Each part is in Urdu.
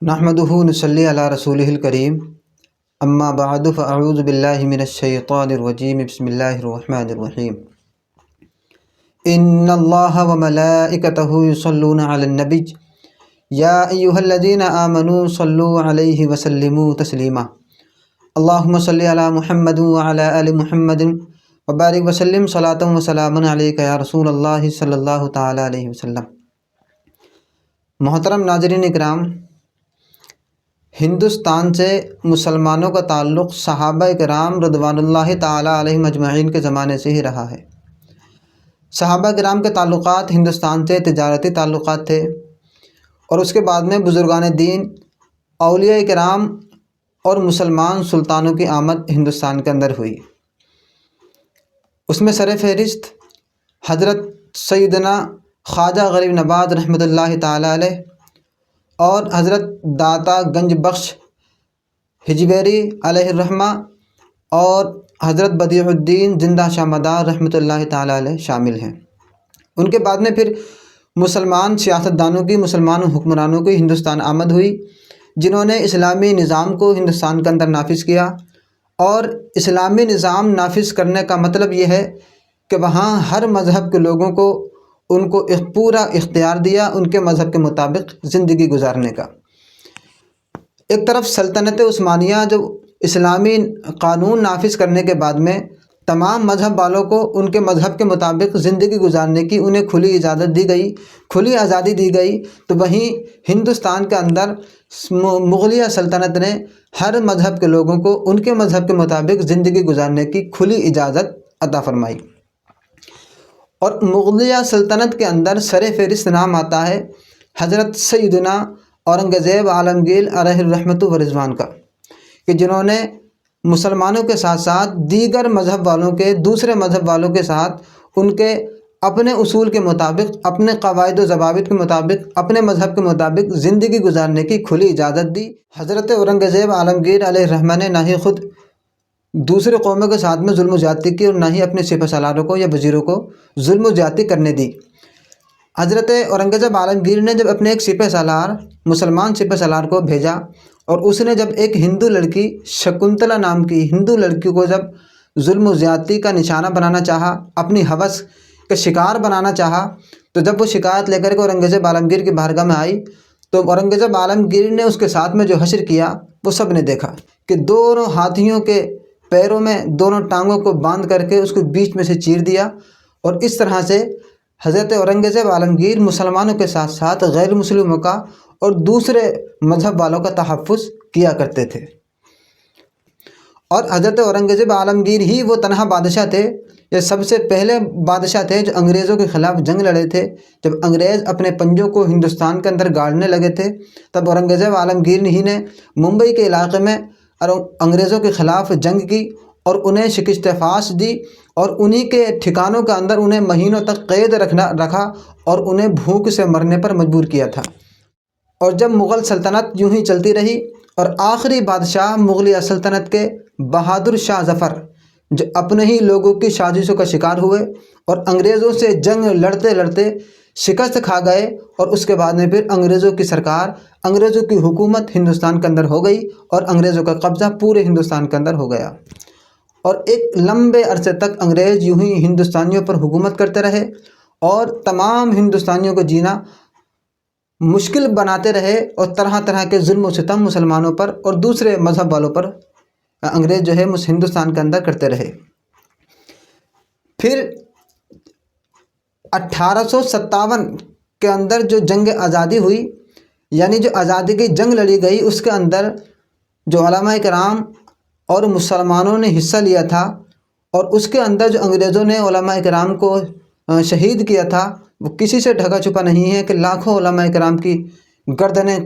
نحمدہ نصلی علی رسولہ الکریم اما بعد فاعوذ باللہ من الشیطان الرجیم بسم اللہ الرحمن الرحیم ان اللہ وملائکتہ یصلون علی النبی یا ایہا الذین آمنوا صلوا علیہ وسلموا تسلیما اللہم صلی علی محمد وعلی آل محمد وبارک وسلم صلاۃ وسلام علیک یا رسول اللہ صلی اللہ تعالی علیہ وسلم۔ محترم ناظرین اکرام، ہندوستان سے مسلمانوں کا تعلق صحابہ کرام رضوان اللہ تعالی علیہم اجمعین کے زمانے سے ہی رہا ہے۔ صحابہ کرام کے تعلقات ہندوستان سے تجارتی تعلقات تھے، اور اس کے بعد میں بزرگان دین، اولیاء کرام اور مسلمان سلطانوں کی آمد ہندوستان کے اندر ہوئی۔ اس میں سر فہرست حضرت سیدنا خواجہ غریب نواز رحمۃ اللہ تعالی علیہ اور حضرت داتا گنج بخش ہجویری علیہ الرحمہ اور حضرت بدیع الدین زندہ شاہ مدار رحمۃ اللہ تعالی علیہ شامل ہیں۔ ان کے بعد میں پھر مسلمان سیاستدانوں کی، مسلمان حکمرانوں کی ہندوستان آمد ہوئی، جنہوں نے اسلامی نظام کو ہندوستان کے اندر نافذ کیا۔ اور اسلامی نظام نافذ کرنے کا مطلب یہ ہے کہ وہاں ہر مذہب کے لوگوں کو ان کو پورا اختیار دیا ان کے مذہب کے مطابق زندگی گزارنے کا۔ ایک طرف سلطنت عثمانیہ جو اسلامی قانون نافذ کرنے کے بعد میں تمام مذہب والوں کو ان کے مذہب کے مطابق زندگی گزارنے کی انہیں کھلی اجازت دی گئی، کھلی آزادی دی گئی، تو وہیں ہندوستان کے اندر مغلیہ سلطنت نے ہر مذہب کے لوگوں کو ان کے مذہب کے مطابق زندگی گزارنے کی کھلی اجازت عطا فرمائی۔ اور مغلیہ سلطنت کے اندر سر فہرست نام آتا ہے حضرت سیدنا اورنگزیب عالمگیر علیہ الرحمۃ و رضوان کا، کہ جنہوں نے مسلمانوں کے ساتھ ساتھ دیگر مذہب والوں کے، دوسرے مذہب والوں کے ساتھ ان کے اپنے اصول کے مطابق، اپنے قواعد و ضوابط کے مطابق، اپنے مذہب کے مطابق زندگی گزارنے کی کھلی اجازت دی۔ حضرت اورنگزیب عالمگیر علیہ الرحمہ نے نہ ہی خود دوسرے قوموں کے ساتھ میں ظلم و زیادتی کی، اور نہ ہی اپنے سپہ سالاروں کو یا وزیروں کو ظلم و زیادتی کرنے دی۔ حضرت اورنگزیب عالمگیر نے جب اپنے ایک سپہ سالار، مسلمان سپہ سالار کو بھیجا، اور اس نے جب ایک ہندو لڑکی شکنتلا نام کی ہندو لڑکی کو جب ظلم و زیادتی کا نشانہ بنانا چاہا، اپنی ہوس کا شکار بنانا چاہا، تو جب وہ شکایت لے کر کے اورنگزیب عالمگیر کی بارگاہ میں آئی، تو اورنگزیب عالمگیر نے اس کے ساتھ میں جو حشر کیا وہ سب نے دیکھا، کہ دونوں ہاتھیوں کے پیروں میں دونوں ٹانگوں کو باندھ کر کے اس کو بیچ میں سے چیر دیا۔ اور اس طرح سے حضرت اورنگزیب عالمگیر مسلمانوں کے ساتھ ساتھ غیر مسلموں کا اور دوسرے مذہب والوں کا تحفظ کیا کرتے تھے۔ اور حضرت اورنگزیب عالمگیر ہی وہ تنہا بادشاہ تھے، یہ سب سے پہلے بادشاہ تھے جو انگریزوں کے خلاف جنگ لڑے تھے۔ جب انگریز اپنے پنجوں کو ہندوستان کے اندر گاڑنے لگے تھے، تب اورنگزیب عالمگیر ہی نے ممبئی کے علاقے میں انگریزوں کے خلاف جنگ کی اور انہیں شکست فاش دی، اور انہی کے ٹھکانوں کے اندر انہیں مہینوں تک قید رکھا اور انہیں بھوک سے مرنے پر مجبور کیا تھا۔ اور جب مغل سلطنت یوں ہی چلتی رہی، اور آخری بادشاہ مغلیہ سلطنت کے بہادر شاہ ظفر جو اپنے ہی لوگوں کی سازشوں کا شکار ہوئے اور انگریزوں سے جنگ لڑتے لڑتے شکست کھا گئے، اور اس کے بعد میں پھر انگریزوں کی سرکار، انگریزوں کی حکومت ہندوستان کے اندر ہو گئی، اور انگریزوں کا قبضہ پورے ہندوستان کے اندر ہو گیا۔ اور ایک لمبے عرصے تک انگریز یوں ہی ہندوستانیوں پر حکومت کرتے رہے، اور تمام ہندوستانیوں کو جینا مشکل بناتے رہے، اور طرح طرح کے ظلم و ستم مسلمانوں پر اور دوسرے مذہب والوں پر انگریز جو ہے ہندوستان کے اندر کرتے رہے۔ پھر 1857 کے اندر جو جنگ آزادی ہوئی، یعنی جو آزادی کی جنگ لڑی گئی، اس کے اندر جو علماء کرام اور مسلمانوں نے حصہ لیا تھا، اور اس کے اندر جو انگریزوں نے علماء کرام کو شہید کیا تھا، وہ کسی سے ڈھکا چھپا نہیں ہے کہ لاکھوں علماء کرام کی گردنیں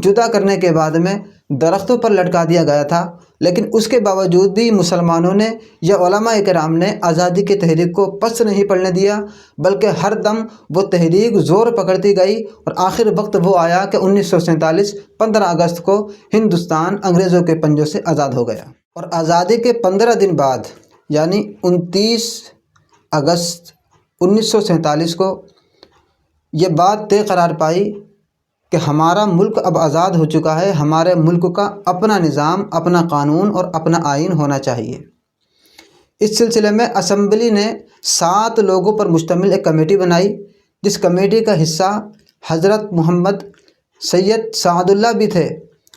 جدا کرنے کے بعد میں درختوں پر لٹکا دیا گیا تھا۔ لیکن اس کے باوجود بھی مسلمانوں نے یا علماء کرام نے آزادی کی تحریک کو پس نہیں پڑنے دیا، بلکہ ہر دم وہ تحریک زور پکڑتی گئی، اور آخر وقت وہ آیا کہ 1947 15 اگست کو ہندوستان انگریزوں کے پنجوں سے آزاد ہو گیا۔ اور آزادی کے 15 دن بعد، یعنی 29 اگست 1947 کو یہ بات طے قرار پائی کہ ہمارا ملک اب آزاد ہو چکا ہے، ہمارے ملک کا اپنا نظام، اپنا قانون اور اپنا آئین ہونا چاہیے۔ اس سلسلے میں اسمبلی نے 7 لوگوں پر مشتمل ایک کمیٹی بنائی، جس کمیٹی کا حصہ حضرت محمد سید سعد اللہ بھی تھے،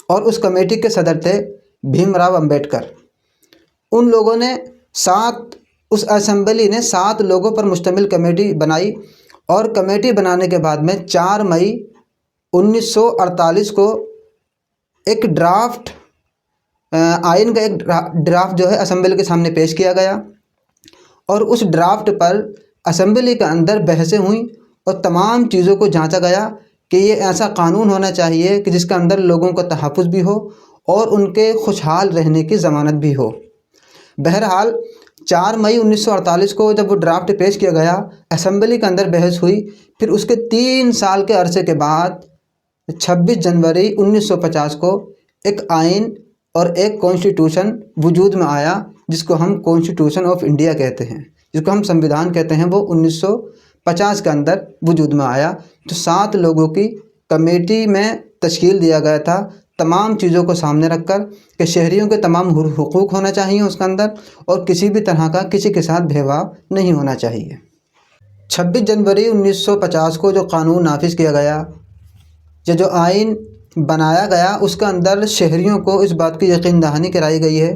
اور اس کمیٹی کے صدر تھے بھیم راؤ امبیڈکر۔ ان لوگوں نے اس اسمبلی نے 7 لوگوں پر مشتمل کمیٹی بنائی، اور کمیٹی بنانے کے بعد میں 4 مئی 1948 کو ایک ڈرافٹ آئین کا ایک ڈرافٹ جو ہے اسمبلی کے سامنے پیش کیا گیا، اور اس ڈرافٹ پر اسمبلی کے اندر بحثیں ہوئیں اور تمام چیزوں کو جانچا گیا کہ یہ ایسا قانون ہونا چاہیے کہ جس کے اندر لوگوں کا تحفظ بھی ہو اور ان کے خوشحال رہنے کی ضمانت بھی ہو۔ بہرحال 4 مئی 1948 کو جب وہ ڈرافٹ پیش کیا گیا، اسمبلی کے اندر بحث ہوئی، پھر اس کے 3 سال کے عرصے کے بعد 26 جنوری 1950 کو ایک آئین اور ایک کانسٹیٹیوشن وجود میں آیا، جس کو ہم کانسٹیٹیوشن آف انڈیا کہتے ہیں، جس کو ہم سمویدھان کہتے ہیں۔ وہ 1950 کے اندر وجود میں آیا، جو 7 لوگوں کی کمیٹی میں تشکیل دیا گیا تھا، تمام چیزوں کو سامنے رکھ کر کہ شہریوں کے تمام حقوق ہونا چاہیے اس کے اندر، اور کسی بھی طرح کا کسی کے ساتھ بھید بھاؤ نہیں ہونا چاہیے۔ 26 جنوری 1950 کو جو قانون نافذ کیا گیا، جو آئین بنایا گیا، اس کے اندر شہریوں کو اس بات کی یقین دہانی کرائی گئی ہے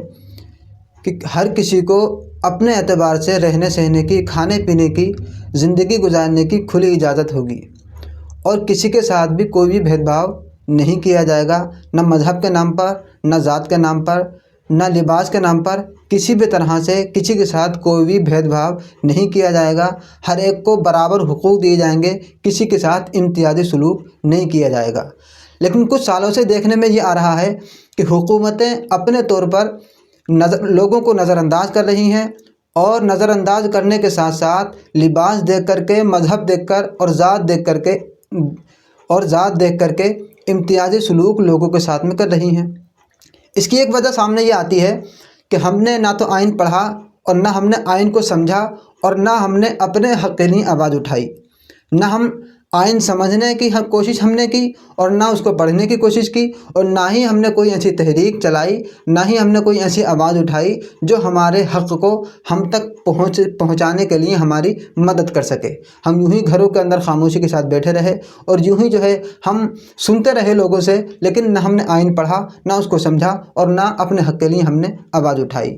کہ ہر کسی کو اپنے اعتبار سے رہنے سہنے کی، کھانے پینے کی، زندگی گزارنے کی کھلی اجازت ہوگی، اور کسی کے ساتھ بھی کوئی بھی بھید بھاؤ نہیں کیا جائے گا، نہ مذہب کے نام پر، نہ ذات کے نام پر، نہ لباس کے نام پر، کسی بھی طرح سے کسی کے ساتھ کوئی بھی بھید بھاؤ نہیں کیا جائے گا۔ ہر ایک کو برابر حقوق دیے جائیں گے، کسی کے ساتھ امتیازی سلوک نہیں کیا جائے گا۔ لیکن کچھ سالوں سے دیکھنے میں یہ آ رہا ہے کہ حکومتیں اپنے طور پر لوگوں کو نظر انداز کر رہی ہیں، اور نظر انداز کرنے کے ساتھ ساتھ لباس دیکھ کر کے، مذہب دیکھ کر اور ذات دیکھ کر کے امتیازی سلوک لوگوں کے ساتھ میں کر رہی ہیں۔ اس کی ایک وجہ سامنے یہ آتی ہے کہ ہم نے نہ تو آئین پڑھا، اور نہ ہم نے آئین کو سمجھا، اور نہ ہم نے اپنے حق کے لیے آواز اٹھائی۔ نہ ہم آئین سمجھنے کی کوشش ہم نے کی، اور نہ اس کو پڑھنے کی کوشش کی، اور نہ ہی ہم نے کوئی ایسی تحریک چلائی، نہ ہی ہم نے کوئی ایسی آواز اٹھائی جو ہمارے حق کو ہم تک پہنچانے کے لیے ہماری مدد کر سکے۔ ہم یوں ہی گھروں کے اندر خاموشی کے ساتھ بیٹھے رہے، اور یوں ہی جو ہے ہم سنتے رہے لوگوں سے، لیکن نہ ہم نے آئین پڑھا، نہ اس کو سمجھا، اور نہ اپنے حق کے لیے ہم نے آواز اٹھائی۔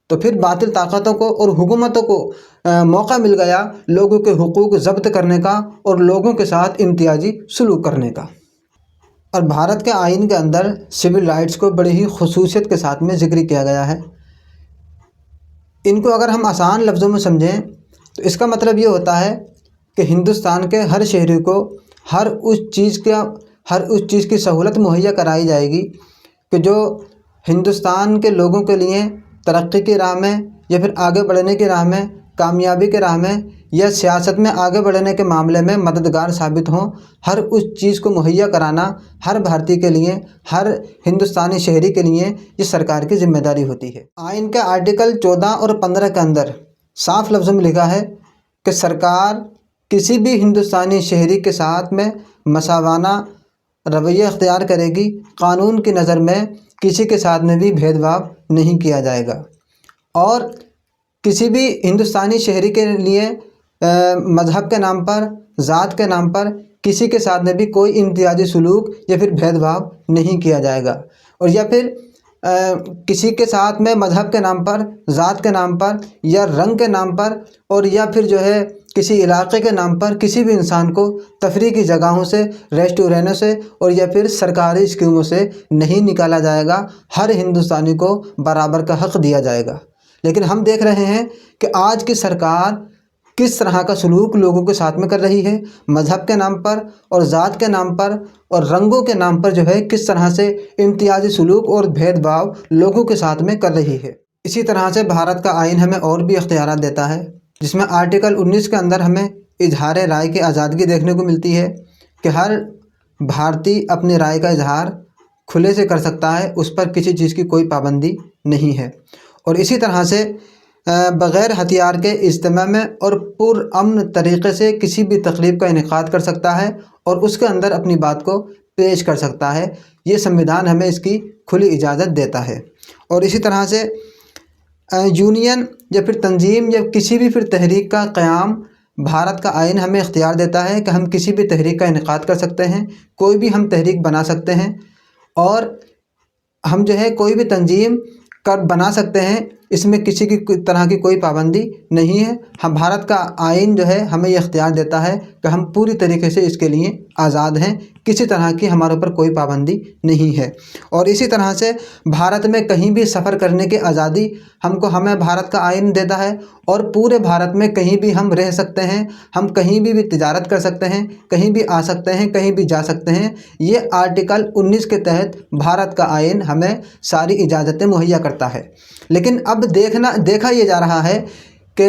تو پھر باطل طاقتوں کو اور حکومتوں کو موقع مل گیا لوگوں کے حقوق ضبط کرنے کا اور لوگوں کے ساتھ امتیازی سلوک کرنے کا۔ اور بھارت کے آئین کے اندر سول رائٹس کو بڑی ہی خصوصیت کے ساتھ میں ذکر کیا گیا ہے۔ ان کو اگر ہم آسان لفظوں میں سمجھیں تو اس کا مطلب یہ ہوتا ہے کہ ہندوستان کے ہر شہری کو ہر اس چیز کی سہولت مہیا کرائی جائے گی کہ جو ہندوستان کے لوگوں کے لیے ترقی کی راہ میں، یا پھر آگے بڑھنے کی راہ میں، کامیابی کے راہ میں، یا سیاست میں آگے بڑھنے کے معاملے میں مددگار ثابت ہوں۔ ہر اس چیز کو مہیا کرانا ہر بھارتی کے لیے، ہر ہندوستانی شہری کے لیے یہ سرکار کی ذمہ داری ہوتی ہے۔ آئین کے آرٹیکل 14 اور 15 کے اندر صاف لفظوں میں لکھا ہے کہ سرکار کسی بھی ہندوستانی شہری کے ساتھ میں مساوانہ رویہ اختیار کرے گی، قانون کی نظر میں کسی کے ساتھ میں بھی بھید بھاؤ نہیں کیا جائے گا، اور کسی بھی ہندوستانی شہری کے لیے مذہب کے نام پر، ذات کے نام پر کسی کے ساتھ میں بھی کوئی امتیازی سلوک یا پھر بھید بھاؤ نہیں کیا جائے گا، اور یا پھر کسی کے ساتھ میں مذہب کے نام پر، ذات کے نام پر، یا رنگ کے نام پر، اور یا پھر جو ہے کسی علاقے کے نام پر کسی بھی انسان کو تفریح کی جگہوں سے، ریسٹورینٹوں سے، اور یا پھر سرکاری اسکیموں سے نہیں نکالا جائے گا۔ ہر ہندوستانی کو برابر کا حق دیا جائے گا۔ لیکن ہم دیکھ رہے ہیں کہ آج کی سرکار کس طرح کا سلوک لوگوں کے ساتھ میں کر رہی ہے، مذہب کے نام پر اور ذات کے نام پر اور رنگوں کے نام پر جو ہے کس طرح سے امتیازی سلوک اور بھید بھاؤ لوگوں کے ساتھ میں کر رہی ہے۔ اسی طرح سے بھارت کا آئین ہمیں اور بھی اختیارات دیتا ہے، جس میں آرٹیکل 19 کے اندر ہمیں اظہار رائے کی آزادی دیکھنے کو ملتی ہے کہ ہر بھارتی اپنی رائے کا اظہار کھلے سے کر سکتا ہے، اس پر کسی چیز کی کوئی پابندی نہیں ہے، اور اسی طرح سے بغیر ہتھیار کے اجتماع میں اور پرامن طریقے سے کسی بھی تقریب کا انعقاد کر سکتا ہے، اور اس کے اندر اپنی بات کو پیش کر سکتا ہے۔ یہ سموِدھان ہمیں اس کی کھلی اجازت دیتا ہے۔ اور اسی طرح سے یونین یا پھر تنظیم یا کسی بھی پھر تحریک کا قیام بھارت کا آئین ہمیں اختیار دیتا ہے کہ ہم کسی بھی تحریک کا انعقاد کر سکتے ہیں، کوئی بھی ہم تحریک بنا سکتے ہیں، اور ہم جو ہے کوئی بھی تنظیم بنا سکتے ہیں، اس میں کسی کی طرح کی کوئی پابندی نہیں ہے۔ ہم بھارت کا آئین جو ہے ہمیں یہ اختیار دیتا ہے کہ ہم پوری طریقے سے اس کے لیے آزاد ہیں، کسی طرح کی ہمارے اوپر کوئی پابندی نہیں ہے۔ اور اسی طرح سے بھارت میں کہیں بھی سفر کرنے کی آزادی ہمیں بھارت کا آئین دیتا ہے، اور پورے بھارت میں کہیں بھی ہم رہ سکتے ہیں، ہم کہیں بھی تجارت کر سکتے ہیں، کہیں بھی آ سکتے ہیں، کہیں بھی جا سکتے ہیں۔ یہ آرٹیکل 19 کے تحت بھارت کا آئین ہمیں ساری اجازتیں مہیا کرتا ہے۔ لیکن اب دیکھا یہ جا رہا ہے کہ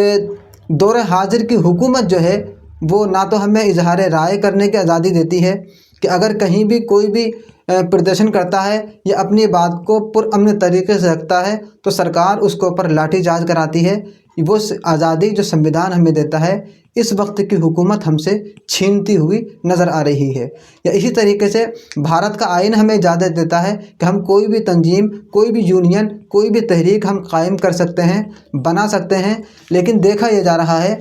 دور حاضر کی حکومت جو ہے وہ نہ تو ہمیں اظہار رائے کرنے کی آزادی دیتی ہے کہ اگر کہیں بھی کوئی بھی پردرشن کرتا ہے یا اپنی بات کو پرامن طریقے سے رکھتا ہے تو سرکار اس کے اوپر لاٹھی چارج کراتی ہے۔ وہ آزادی جو سموِدھان ہمیں دیتا ہے اس وقت کی حکومت ہم سے چھینتی ہوئی نظر آ رہی ہے۔ یا اسی طریقے سے بھارت کا آئین ہمیں اجازت دیتا ہے کہ ہم کوئی بھی تنظیم، کوئی بھی یونین، کوئی بھی تحریک ہم قائم کر سکتے ہیں، بنا سکتے ہیں۔ لیکن دیکھا یہ جا رہا ہے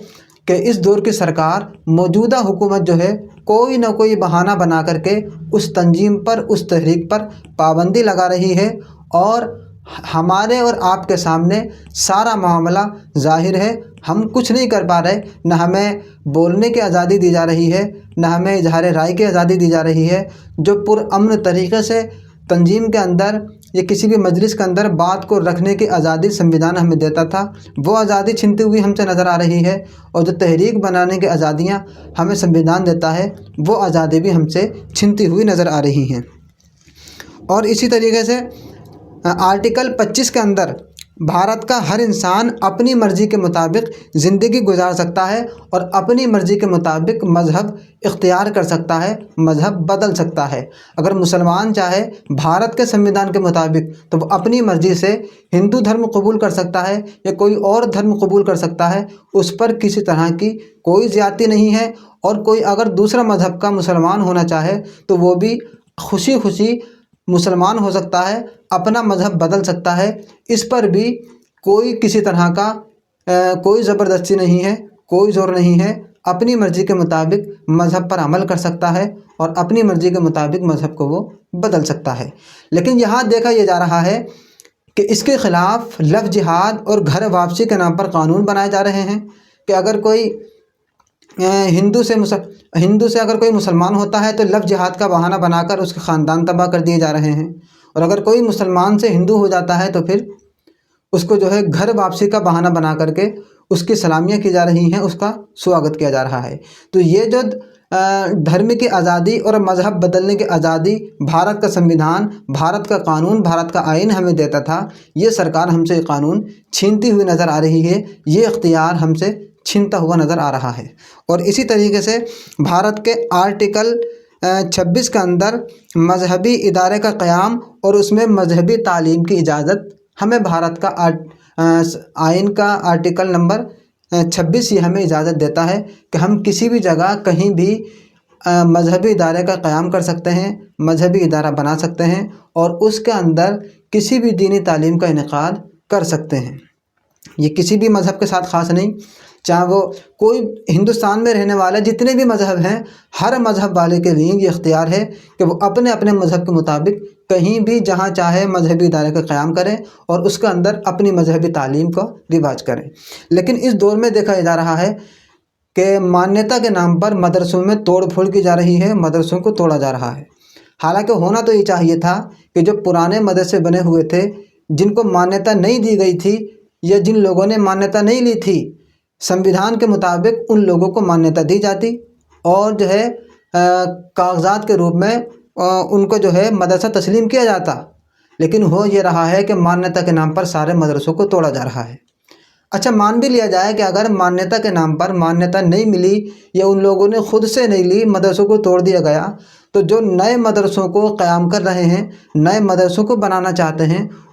کہ اس دور کی سرکار، موجودہ حکومت جو ہے کوئی نہ کوئی بہانہ بنا کر کے اس تنظیم پر، اس تحریک پر پابندی لگا رہی ہے، اور ہمارے اور آپ کے سامنے سارا معاملہ ظاہر ہے۔ ہم کچھ نہیں کر پا رہے، نہ ہمیں بولنے کی آزادی دی جا رہی ہے، نہ ہمیں اظہار رائے کی آزادی دی جا رہی ہے۔ جو پرامن طریقے سے تنظیم کے اندر یا کسی بھی مجلس کے اندر بات کو رکھنے کی آزادی سموِدھان ہمیں دیتا تھا، وہ آزادی چھنتی ہوئی ہم سے نظر آ رہی ہے، اور جو تحریک بنانے کی آزادیاں ہمیں سموِدھان دیتا ہے وہ آزادی بھی ہم سے چھنتی ہوئی نظر آ رہی ہیں۔ اور اسی طریقے سے آرٹیکل 25 کے اندر بھارت کا ہر انسان اپنی مرضی کے مطابق زندگی گزار سکتا ہے، اور اپنی مرضی کے مطابق مذہب اختیار کر سکتا ہے، مذہب بدل سکتا ہے۔ اگر مسلمان چاہے بھارت کے سموِدھان کے مطابق تو وہ اپنی مرضی سے ہندو دھرم قبول کر سکتا ہے یا کوئی اور دھرم قبول کر سکتا ہے، اس پر کسی طرح کی کوئی زیادتی نہیں ہے۔ اور کوئی اگر دوسرا مذہب کا مسلمان ہونا چاہے تو وہ بھی خوشی خوشی مسلمان ہو سکتا ہے، اپنا مذہب بدل سکتا ہے۔ اس پر بھی کوئی کسی طرح کا کوئی زبردستی نہیں ہے، کوئی زور نہیں ہے۔ اپنی مرضی کے مطابق مذہب پر عمل کر سکتا ہے، اور اپنی مرضی کے مطابق مذہب کو وہ بدل سکتا ہے۔ لیکن یہاں دیکھا یہ جا رہا ہے کہ اس کے خلاف لفظ جہاد اور گھر واپسی کے نام پر قانون بنائے جا رہے ہیں کہ اگر کوئی ہندو سے اگر کوئی مسلمان ہوتا ہے تو لفظ جہاد کا بہانہ بنا کر اس کے خاندان تباہ کر دیے جا رہے ہیں، اور اگر کوئی مسلمان سے ہندو ہو جاتا ہے تو پھر اس کو جو ہے گھر واپسی کا بہانہ بنا کر کے اس کی سلامیاں کی جا رہی ہیں، اس کا سواگت کیا جا رہا ہے۔ تو یہ جو دھرم کی آزادی اور مذہب بدلنے کی آزادی بھارت کا سموِدھان، بھارت کا قانون، بھارت کا آئین ہمیں دیتا تھا، یہ سرکار ہم سے یہ قانون چھینتی ہوئی نظر آ رہی ہے، یہ اختیار ہم سے چھینتا ہوا نظر آ رہا ہے۔ اور اسی طریقے سے بھارت کے آرٹیکل 26 کے اندر مذہبی ادارے کا قیام اور اس میں مذہبی تعلیم کی اجازت ہمیں بھارت کا آئین کا آرٹیکل نمبر 26 یہ ہمیں اجازت دیتا ہے کہ ہم کسی بھی جگہ کہیں بھی مذہبی ادارے کا قیام کر سکتے ہیں، مذہبی ادارہ بنا سکتے ہیں، اور اس کے اندر کسی بھی دینی تعلیم کا انعقاد کر سکتے ہیں۔ یہ کسی بھی مذہب کے ساتھ خاص نہیں، چاہے وہ کوئی ہندوستان میں رہنے والے جتنے بھی مذہب ہیں، ہر مذہب والے کے لیے یہ اختیار ہے کہ وہ اپنے اپنے مذہب کے مطابق کہیں بھی جہاں چاہے مذہبی ادارے کا قیام کریں اور اس کے اندر اپنی مذہبی تعلیم کو رواج کریں۔ لیکن اس دور میں دیکھا جا رہا ہے کہ مانیتا کے نام پر مدرسوں میں توڑ پھوڑ کی جا رہی ہے، مدرسوں کو توڑا جا رہا ہے۔ حالانکہ ہونا تو یہ چاہیے تھا کہ جو پرانے مدرسے بنے ہوئے تھے، جن کو مانیتا نہیں دی گئی تھی یا جن لوگوں نے مانیتا نہیں لی تھی، سموِدھان کے مطابق ان لوگوں کو مانیتا دی جاتی، اور جو ہے کاغذات کے روپ میں ان کو جو ہے مدرسہ تسلیم کیا جاتا۔ لیکن ہو یہ رہا ہے کہ مانیتا کے نام پر سارے مدرسوں کو توڑا جا رہا ہے۔ اچھا، مان بھی لیا جائے کہ اگر مانیتا کے نام پر مانیتا نہیں ملی یا ان لوگوں نے خود سے نہیں لی، مدرسوں کو توڑ دیا گیا، تو جو نئے مدرسوں کو قیام کر رہے ہیں، نئے مدرسوں کو بنانا چاہتے ہیں،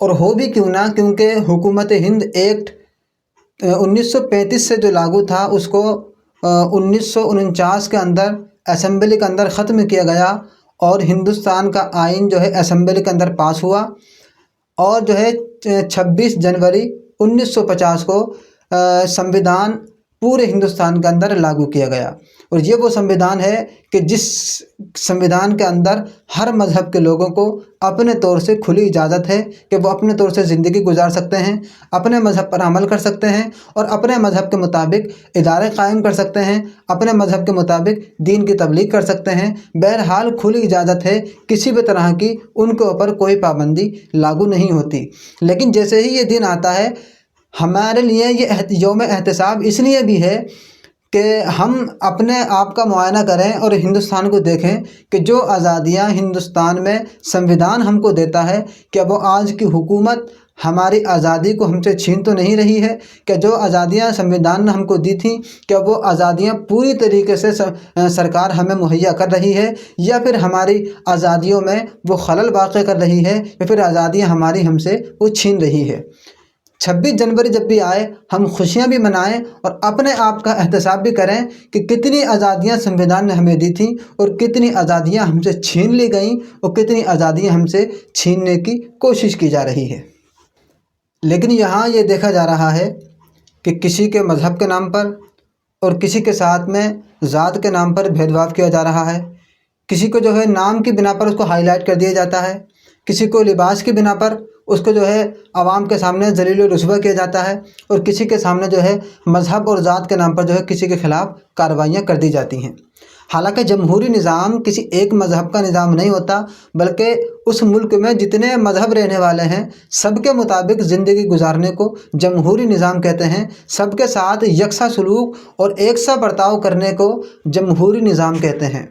اور ہو بھی کیوں نہ، کیونکہ حکومت ہند ایکٹ 1935 سے جو لاگو تھا اس کو 1949 کے اندر اسمبلی کے اندر ختم کیا گیا، اور ہندوستان کا آئین جو ہے اسمبلی کے اندر پاس ہوا، اور جو ہے 26 جنوری 1950 کو سمویدھان پورے ہندوستان کے اندر لاگو کیا گیا۔ اور یہ وہ سمویدھان ہے کہ جس سمویدھان کے اندر ہر مذہب کے لوگوں کو اپنے طور سے کھلی اجازت ہے کہ وہ اپنے طور سے زندگی گزار سکتے ہیں، اپنے مذہب پر عمل کر سکتے ہیں، اور اپنے مذہب کے مطابق ادارے قائم کر سکتے ہیں، اپنے مذہب کے مطابق دین کی تبلیغ کر سکتے ہیں۔ بہرحال کھلی اجازت ہے، کسی بھی طرح کی ان کے اوپر کوئی پابندی لاگو نہیں ہوتی۔ لیکن جیسے ہی یہ دن آتا ہے، ہمارے لیے یہ یوم احتساب اس لیے بھی ہے کہ ہم اپنے آپ کا معائنہ کریں اور ہندوستان کو دیکھیں کہ جو آزادیاں ہندوستان میں سمویدھان ہم کو دیتا ہے، کیا وہ آج کی حکومت ہماری آزادی کو ہم سے چھین تو نہیں رہی ہے؟ کہ جو آزادیاں سمویدھان نے ہم کو دی تھیں، کیا وہ آزادیاں پوری طریقے سے سرکار ہمیں مہیا کر رہی ہے، یا پھر ہماری آزادیوں میں وہ خلل واقع کر رہی ہے، یا پھر آزادیاں ہماری ہم سے وہ چھین رہی ہے؟ 26 جنوری جب بھی آئے، ہم خوشیاں بھی منائیں اور اپنے آپ کا احتساب بھی کریں کہ کتنی آزادیاں سمویدھان نے ہمیں دی تھیں، اور کتنی آزادیاں ہم سے چھین لی گئیں، اور کتنی آزادیاں ہم سے چھیننے کی کوشش کی جا رہی ہے۔ لیکن یہاں یہ دیکھا جا رہا ہے کہ کسی کے مذہب کے نام پر اور کسی کے ساتھ میں ذات کے نام پر بھید بھاؤ کیا جا رہا ہے۔ کسی کو جو ہے نام کی بنا پر اس کو ہائی لائٹ کر دیا جاتا ہے، کسی کو لباس کی بنا پر اس کو جو ہے عوام کے سامنے ذلیل و رسوا کیا جاتا ہے، اور کسی کے سامنے جو ہے مذہب اور ذات کے نام پر جو ہے کسی کے خلاف کارروائیاں کر دی جاتی ہیں۔ حالانکہ جمہوری نظام کسی ایک مذہب کا نظام نہیں ہوتا، بلکہ اس ملک میں جتنے مذہب رہنے والے ہیں سب کے مطابق زندگی گزارنے کو جمہوری نظام کہتے ہیں۔ سب کے ساتھ یکساں سلوک اور ایک سا برتاؤ کرنے کو جمہوری نظام کہتے ہیں۔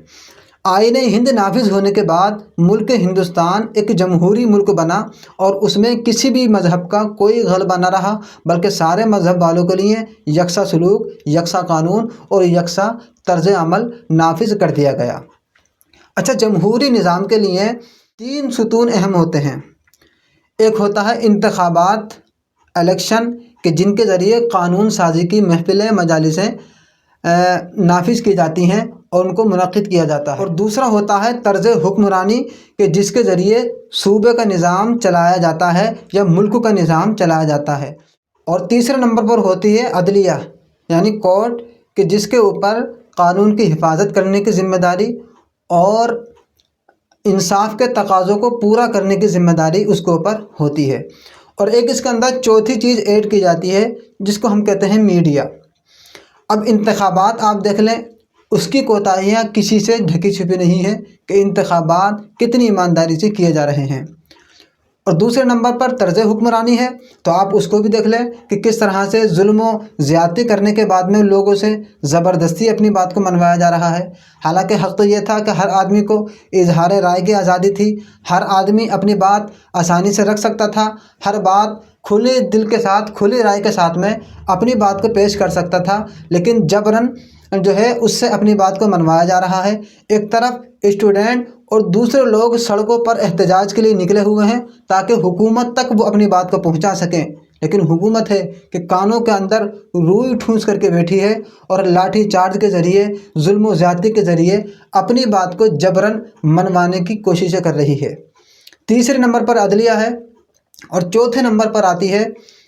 آئین ہند نافذ ہونے کے بعد ملک ہندوستان ایک جمہوری ملک بنا، اور اس میں کسی بھی مذہب کا کوئی غلبہ نہ رہا، بلکہ سارے مذہب والوں کے لیے یکساں سلوک، یکساں قانون اور یکساں طرز عمل نافذ کر دیا گیا۔ اچھا، جمہوری نظام کے لیے 3 ستون اہم ہوتے ہیں۔ ایک ہوتا ہے انتخابات، الیکشن، کہ جن کے ذریعے قانون سازی کی محفلیں، مجالسیں نافذ کی جاتی ہیں اور ان کو منعقد کیا جاتا ہے۔ اور دوسرا ہوتا ہے طرز حکمرانی، کہ جس کے ذریعے صوبے کا نظام چلایا جاتا ہے یا ملک کا نظام چلایا جاتا ہے۔ اور تیسرے نمبر پر ہوتی ہے عدلیہ، یعنی کورٹ، کہ جس کے اوپر قانون کی حفاظت کرنے کی ذمہ داری اور انصاف کے تقاضوں کو پورا کرنے کی ذمہ داری اس کے اوپر ہوتی ہے۔ اور ایک اس کے اندر چوتھی چیز ایڈ کی جاتی ہے جس کو ہم کہتے ہیں میڈیا۔ اب انتخابات آپ دیکھ لیں، اس کی کوتاہیاں کسی سے ڈھکی چھپی نہیں ہے کہ انتخابات کتنی ایمانداری سے کیے جا رہے ہیں۔ اور دوسرے نمبر پر طرز حکمرانی ہے، تو آپ اس کو بھی دیکھ لیں کہ کس طرح سے ظلم و زیادتی کرنے کے بعد میں لوگوں سے زبردستی اپنی بات کو منوایا جا رہا ہے۔ حالانکہ حق تو یہ تھا کہ ہر آدمی کو اظہار رائے کی آزادی تھی، ہر آدمی اپنی بات آسانی سے رکھ سکتا تھا، ہر بات کھلے دل کے ساتھ، کھلی رائے کے ساتھ میں اپنی بات کو پیش کر سکتا تھا۔ لیکن جبراً جو ہے اس سے اپنی بات کو منوایا جا رہا ہے۔ ایک طرف اسٹوڈنٹ اور دوسرے لوگ سڑکوں پر احتجاج کے لیے نکلے ہوئے ہیں تاکہ حکومت تک وہ اپنی بات کو پہنچا سکیں، لیکن حکومت ہے کہ کانوں کے اندر روئی ٹھونس کر کے بیٹھی ہے اور لاٹھی چارج کے ذریعے، ظلم و زیادتی کے ذریعے اپنی بات کو جبراً منوانے کی کوششیں کر رہی ہے۔ تیسرے نمبر پر عدلیہ ہے، اور چوتھے نمبر پر آتی ہے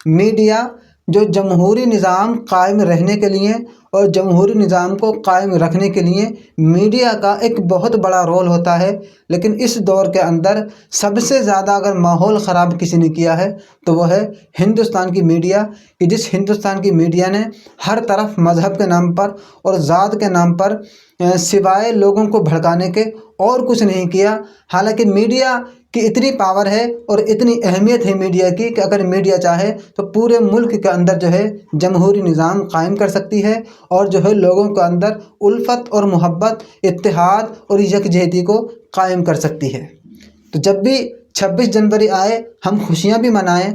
میڈیا، جو جمہوری نظام قائم رہنے کے لیے اور جمہوری نظام کو قائم رکھنے کے لیے میڈیا کا ایک بہت بڑا رول ہوتا ہے۔ لیکن اس دور کے اندر سب سے زیادہ اگر ماحول خراب کسی نے کیا ہے تو وہ ہے ہندوستان کی میڈیا، کہ جس ہندوستان کی میڈیا نے ہر طرف مذہب کے نام پر اور ذات کے نام پر سوائے لوگوں کو بھڑکانے کے اور کچھ نہیں کیا۔ حالانکہ میڈیا کی اتنی پاور ہے اور اتنی اہمیت ہے میڈیا کی کہ اگر میڈیا چاہے تو پورے ملک کے اندر جو ہے جمہوری نظام قائم کر سکتی ہے، اور جو ہے لوگوں کے اندر الفت اور محبت، اتحاد اور یکجہتی کو قائم کر سکتی ہے۔ تو جب بھی 26 جنوری آئے، ہم خوشیاں بھی منائیں،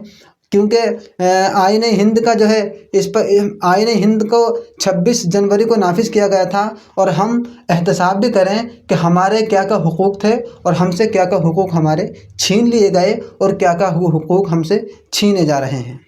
کیونکہ آئین ہند کا جو ہے اس پر آئین ہند کو 26 جنوری کو نافذ کیا گیا تھا، اور ہم احتساب بھی کریں کہ ہمارے کیا کیا حقوق تھے اور ہم سے کیا کیا حقوق ہمارے چھین لیے گئے اور کیا کیا حقوق ہم سے چھینے جا رہے ہیں۔